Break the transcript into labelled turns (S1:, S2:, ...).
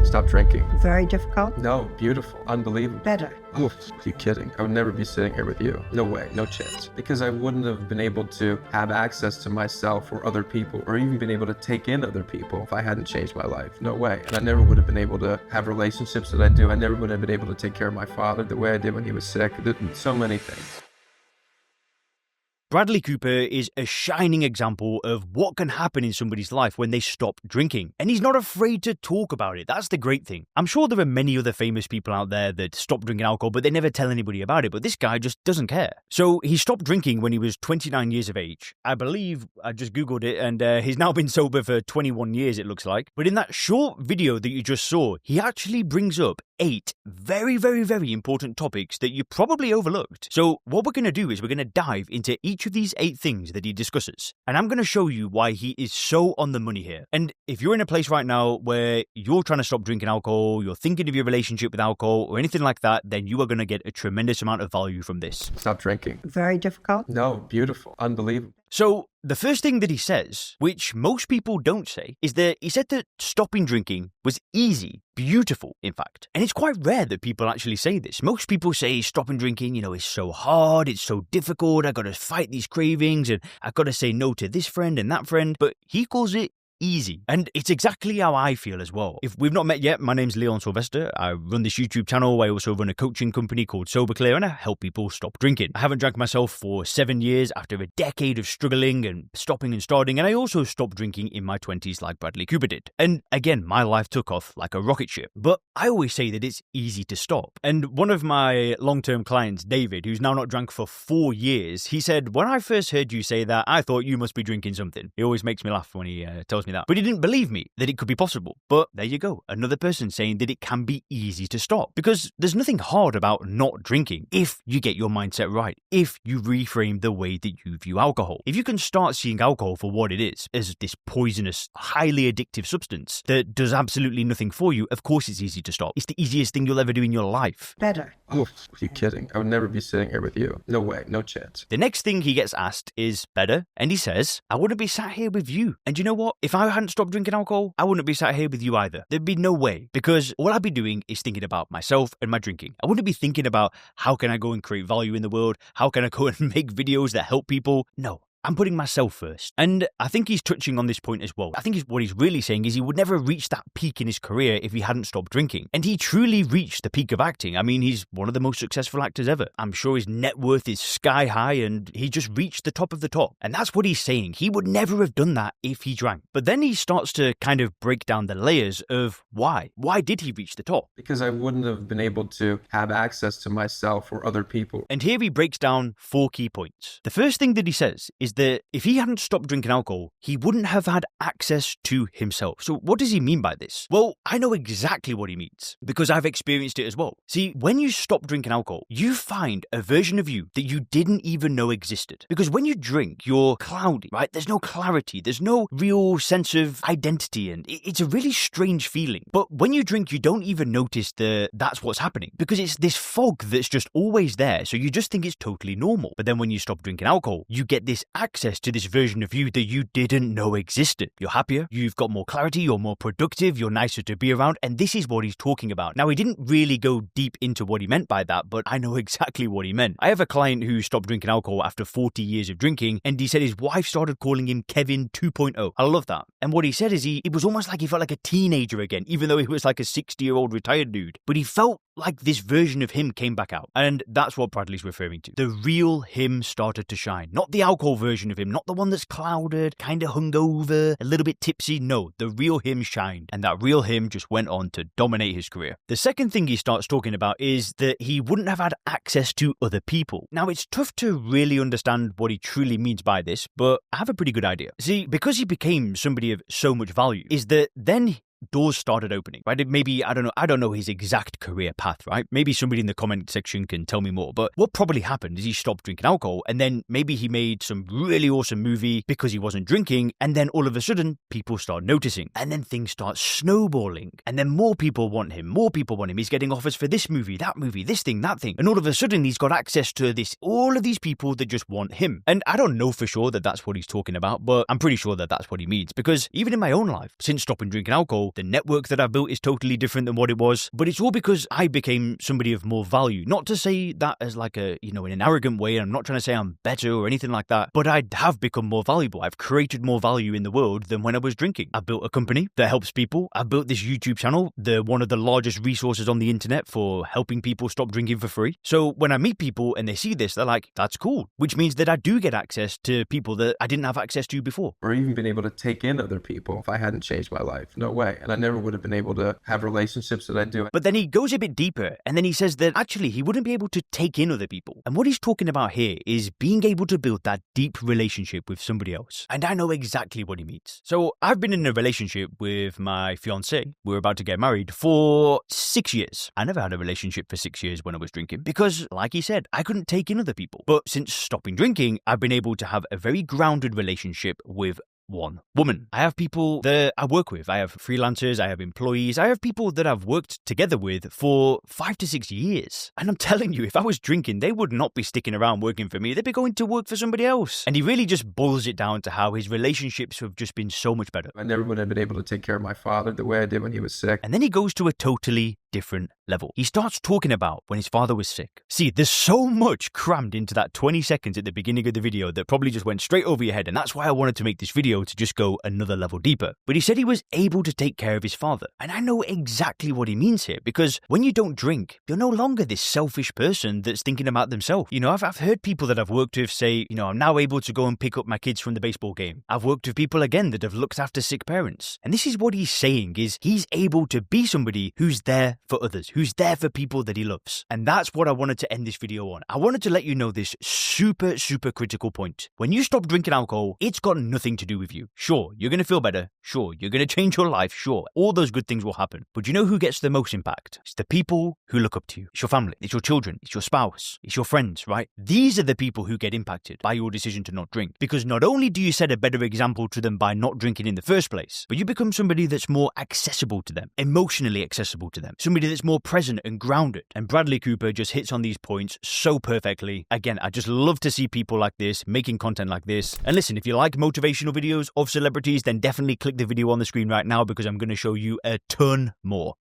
S1: Stop drinking.
S2: Very difficult?
S1: No, beautiful, unbelievable.
S2: Better.
S1: Oof, you kidding? I would never be sitting here with you. No way, no chance. Because I wouldn't have been able to have access to myself or other people, or even been able to take in other people if I hadn't changed my life. No way. And I never would have been able to have relationships that I do. I never would have been able to take care of my father the way I did when he was sick. So many things.
S3: Bradley Cooper is a shining example of what can happen in somebody's life when they stop drinking. And he's not afraid to talk about it. That's the great thing. I'm sure there are many other famous people out there that stop drinking alcohol, but they never tell anybody about it. But this guy just doesn't care. So he stopped drinking when he was 29 years of age. I believe, I just Googled it, and he's now been sober for 21 years, it looks like. But in that short video that you just saw, he actually brings up 8 very, very, very important topics that you probably overlooked. So what we're going to do is we're going to dive into each of these 8 things that he discusses. And I'm going to show you why he is so on the money here. And if you're in a place right now where you're trying to stop drinking alcohol, you're thinking of your relationship with alcohol or anything like that, then you are going to get a tremendous amount of value from this.
S1: Stop drinking.
S2: Very difficult?
S1: No, beautiful, unbelievable.
S3: So the first thing that he says, which most people don't say, is that he said that stopping drinking was easy, beautiful, in fact. And it's quite rare that people actually say this. Most people say stopping drinking, is so hard, it's so difficult, I gotta fight these cravings, and I gotta say no to this friend and that friend. But he calls it easy. And it's exactly how I feel as well. If we've not met yet, my name's Leon Sylvester. I run this YouTube channel. I also run a coaching company called Sober Clear, and I help people stop drinking. I haven't drank myself for 7 years after a decade of struggling and stopping and starting, and I also stopped drinking in my 20s like Bradley Cooper did. And again, my life took off like a rocket ship. But I always say that it's easy to stop. And one of my long-term clients, David, who's now not drank for 4 years, he said, when I first heard you say that, I thought you must be drinking something. He always makes me laugh when he tells me that. But he didn't believe me that it could be possible. But there you go. Another person saying that it can be easy to stop. Because there's nothing hard about not drinking if you get your mindset right. If you reframe the way that you view alcohol. If you can start seeing alcohol for what it is, as this poisonous, highly addictive substance that does absolutely nothing for you, of course it's easy to stop. It's the easiest thing you'll ever do in your life.
S2: Better.
S1: Oof, you kidding? I would never be sitting here with you. No way, no chance.
S3: The next thing he gets asked is better, and he says, I wouldn't be sat here with you. And you know what? If I hadn't stopped drinking alcohol, I wouldn't be sat here with you either. There'd be no way, because all I'd be doing is thinking about myself and my drinking. I wouldn't be thinking about how can I go and create value in the world? How can I go and make videos that help people? No. I'm putting myself first. And I think he's touching on this point as well. I think what he's really saying is he would never have reached that peak in his career if he hadn't stopped drinking. And he truly reached the peak of acting. I mean, he's one of the most successful actors ever. I'm sure his net worth is sky high and he just reached the top of the top. And that's what he's saying. He would never have done that if he drank. But then he starts to kind of break down the layers of why. Why did he reach the top?
S1: Because I wouldn't have been able to have access to myself or other people.
S3: And here he breaks down 4 key points. The first thing that he says is that if he hadn't stopped drinking alcohol, he wouldn't have had access to himself. So what does he mean by this? Well, I know exactly what he means because I've experienced it as well. See, when you stop drinking alcohol, you find a version of you that you didn't even know existed. Because when you drink, you're cloudy, right? There's no clarity. There's no real sense of identity, and it's a really strange feeling. But when you drink, you don't even notice that's what's happening because it's this fog that's just always there. So you just think it's totally normal. But then when you stop drinking alcohol, you get this access to this version of you that you didn't know existed. You're happier, you've got more clarity, you're more productive, you're nicer to be around, and this is what he's talking about. Now, he didn't really go deep into what he meant by that, but I know exactly what he meant. I have a client who stopped drinking alcohol after 40 years of drinking, and he said his wife started calling him Kevin 2.0. I love that. And what he said is it was almost like he felt like a teenager again, even though he was like a 60-year-old retired dude. But he felt like this version of him came back out. And that's what Bradley's referring to. The real him started to shine. Not the alcohol version of him, not the one that's clouded, kind of hungover, a little bit tipsy. No, the real him shined. And that real him just went on to dominate his career. The second thing he starts talking about is that he wouldn't have had access to other people. Now, it's tough to really understand what he truly means by this, but I have a pretty good idea. See, because he became somebody of so much value, is that then doors started opening, right? Maybe, I don't know his exact career path, right? Maybe somebody in the comment section can tell me more, but what probably happened is he stopped drinking alcohol and then maybe he made some really awesome movie because he wasn't drinking, and then all of a sudden people start noticing, and then things start snowballing, and then more people want him, he's getting offers for this movie, that movie, this thing, that thing, and all of a sudden he's got access to all of these people that just want him. And I don't know for sure that that's what he's talking about, but I'm pretty sure that that's what he means, because even in my own life, since stopping drinking alcohol, people. The network that I've built is totally different than what it was. But it's all because I became somebody of more value. Not to say that as like in an arrogant way. I'm not trying to say I'm better or anything like that. But I have become more valuable. I've created more value in the world than when I was drinking. I built a company that helps people. I built this YouTube channel, one of the largest resources on the internet for helping people stop drinking for free. So when I meet people and they see this, they're like, that's cool. Which means that I do get access to people that I didn't have access to before.
S1: Or even been able to take in other people if I hadn't changed my life. No way. And I never would have been able to have relationships that I do.
S3: But then he goes a bit deeper and then he says that actually he wouldn't be able to take in other people. And what he's talking about here is being able to build that deep relationship with somebody else. And I know exactly what he means. So I've been in a relationship with my fiancée. We're about to get married for 6 years. I never had a relationship for 6 years when I was drinking because, like he said, I couldn't take in other people. But since stopping drinking, I've been able to have a very grounded relationship with one woman. I have people that I work with. I have freelancers, I have employees, I have people that I've worked together with for 5 to 6 years. And I'm telling you, if I was drinking, they would not be sticking around working for me. They'd be going to work for somebody else. And he really just boils it down to how his relationships have just been so much better.
S1: I never would have been able to take care of my father the way I did when he was sick.
S3: And then he goes to a totally different level. He starts talking about when his father was sick. See, there's so much crammed into that 20 seconds at the beginning of the video that probably just went straight over your head. And that's why I wanted to make this video to just go another level deeper. But he said he was able to take care of his father. And I know exactly what he means here, because when you don't drink, you're no longer this selfish person that's thinking about themselves. I've heard people that I've worked with say, I'm now able to go and pick up my kids from the baseball game. I've worked with people again that have looked after sick parents. And this is what he's saying, is he's able to be somebody who's there for others, who's there for people that he loves. And that's what I wanted to end this video on. I wanted to let you know this super, super critical point. When you stop drinking alcohol, it's got nothing to do with you. Sure, you're going to feel better. Sure, you're going to change your life. Sure, all those good things will happen. But you know who gets the most impact? It's the people who look up to you. It's your family. It's your children. It's your spouse. It's your friends, right? These are the people who get impacted by your decision to not drink. Because not only do you set a better example to them by not drinking in the first place, but you become somebody that's more accessible to them, emotionally accessible to them, somebody that's more present and grounded. And Bradley Cooper just hits on these points so perfectly. Again, I just love to see people like this making content like this. And listen, if you like motivational videos of celebrities, then definitely click the video on the screen right now, because I'm going to show you a ton more.